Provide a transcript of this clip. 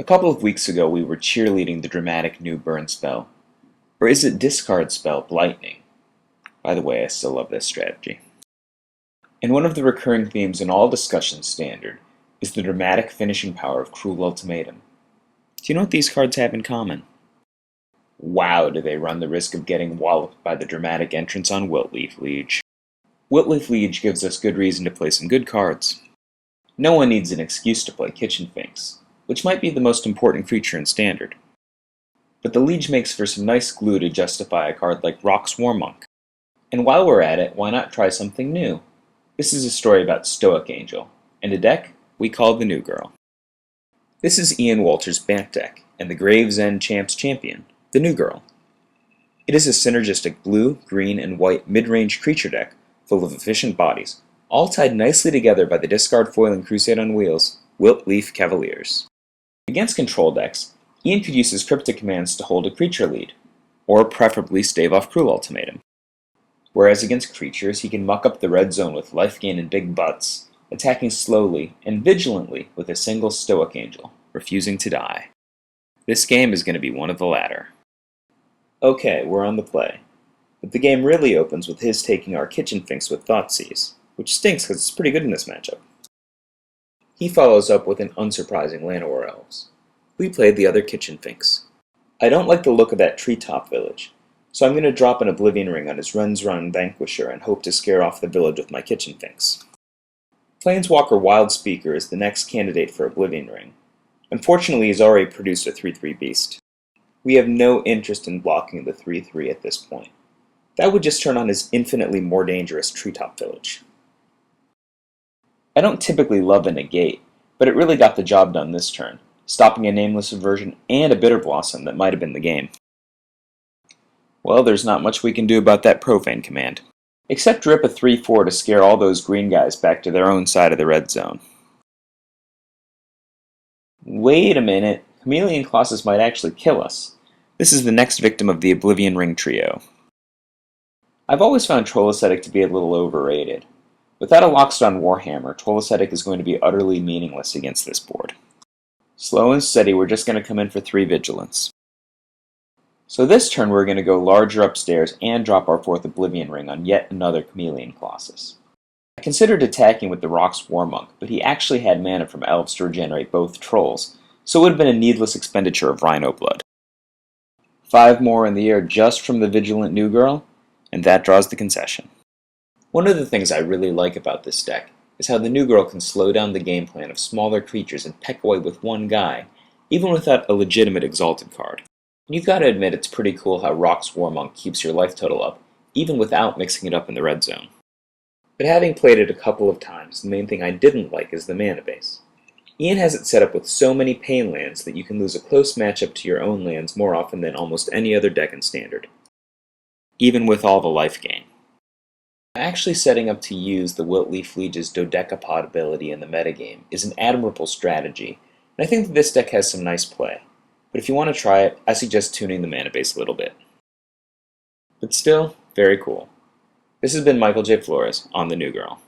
A couple of weeks ago we were cheerleading the dramatic new burn spell. Or is it discard spell, Blightning? By the way, I still love this strategy. And one of the recurring themes in all discussions standard is the dramatic finishing power of Cruel Ultimatum. Do you know what these cards have in common? Wow, do they run the risk of getting walloped by the dramatic entrance on Wiltleaf Liege. Wiltleaf Liege gives us good reason to play some good cards. No one needs an excuse to play Kitchen Finks, which might be the most important creature in Standard. But the Liege makes for some nice glue to justify a card like Rock's Warmonk. And while we're at it, why not try something new? This is a story about Stoic Angel, and a deck we call the New Girl. This is Ian Walter's Bant deck, and the Gravesend Champs champion, the New Girl. It is a synergistic blue, green, and white mid-range creature deck full of efficient bodies, all tied nicely together by the discard foiling Crusade on Wheels, Wiltleaf Cavaliers. Against control decks, Ian could use his cryptic commands to hold a creature lead, or preferably stave off Cruel Ultimatum. Whereas against creatures, he can muck up the red zone with life gain and big butts, attacking slowly and vigilantly with a single Stoic Angel, refusing to die. This game is going to be one of the latter. Okay, we're on the play. But the game really opens with his taking our Kitchen Finks with Thoughtseize, which stinks because it's pretty good in this matchup. He follows up with an unsurprising Llanowar Elves. We played the other Kitchen Finks. I don't like the look of that treetop village, so I'm going to drop an Oblivion Ring on his Ren's Run Vanquisher and hope to scare off the village with my Kitchen Finks. Planeswalker Wildspeaker is the next candidate for Oblivion Ring. Unfortunately, he's already produced a 3/3 beast. We have no interest in blocking the 3/3 at this point. That would just turn on his infinitely more dangerous Treetop Village. I don't typically love a negate, but it really got the job done this turn, stopping a Nameless Aversion and a Bitter Blossom that might have been the game. Well, there's not much we can do about that Profane command, except rip a 3/4 to scare all those green guys back to their own side of the red zone. Wait a minute, Chameleon Colossus might actually kill us. This is the next victim of the Oblivion Ring trio. I've always found Troll Ascetic to be a little overrated. Without a Lockstone Warhammer, Troll Ascetic is going to be utterly meaningless against this board. Slow and steady, we're just going to come in for 3 Vigilance. So this turn we're going to go larger upstairs and drop our 4th Oblivion Ring on yet another Chameleon Colossus. I considered attacking with the Rock's Warmonk, but he actually had mana from Elves to regenerate both Trolls, so it would have been a needless expenditure of Rhino Blood. 5 more in the air just from the Vigilant New Girl, and that draws the concession. One of the things I really like about this deck is how the New Girl can slow down the game plan of smaller creatures and peck away with one guy, even without a legitimate Exalted card. And you've got to admit it's pretty cool how Rock's Warmonk keeps your life total up, even without mixing it up in the red zone. But having played it a couple of times, the main thing I didn't like is the mana base. Ian has it set up with so many pain lands that you can lose a close matchup to your own lands more often than almost any other deck in Standard, even with all the life gain. Actually setting up to use the Wiltleaf Liege's Dodecapod ability in the metagame is an admirable strategy, and I think that this deck has some nice play. But if you want to try it, I suggest tuning the mana base a little bit. But still, very cool. This has been Michael J. Flores on The New Girl.